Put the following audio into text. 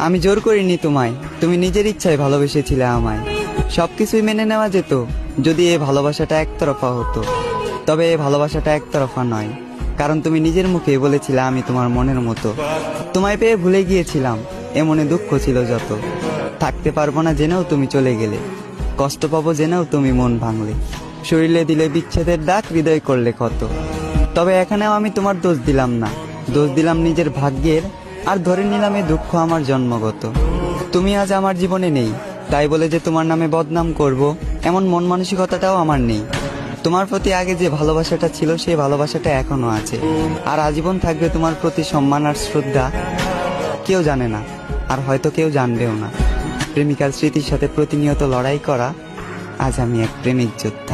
আমি জোর করিনি তোমায়, তুমি নিজের ইচ্ছায় ভালোবেসেছিলে আমায়। সবকিছুই মেনে নেওয়া যেত যদি এই ভালোবাসাটা একতরফা হতো। তবে এই ভালোবাসাটা একতরফা নয়, কারণ তুমি নিজের মুখে বলেছিলে আমি তোমার মনের মতো। তোমায় পেয়ে ভুলে গিয়েছিলাম, এ মনে দুঃখ ছিল যত। থাকতে পারবো না জেনেও তুমি চলে গেলে, কষ্ট পাবো জেনেও তুমি মন ভাঙলে। শরীরে দিলে বিচ্ছেদের ডাক, হৃদয় করলে ক্ষত। তবে এখানেও আমি তোমার দোষ দিলাম না, দোষ দিলাম নিজের ভাগ্যের। আর ধরে নিলাম এই দুঃখ আমার জন্মগত। তুমি আজ আমার জীবনে নেই, তাই বলে যে তোমার নামে বদনাম করব এমন মন মানসিকতাটাও আমার নেই। তোমার প্রতি আগে যে ভালোবাসাটা ছিল সেই ভালোবাসাটা এখনো আছে, আর আজীবন থাকবে তোমার প্রতি সম্মান আর শ্রদ্ধা। কেউ জানে না, আর হয়তো কেউ জানবেও না। প্রেমিকার স্মৃতির সাথে প্রতিনিয়ত লড়াই করা, আজ আমি এক প্রেমিক যোদ্ধা।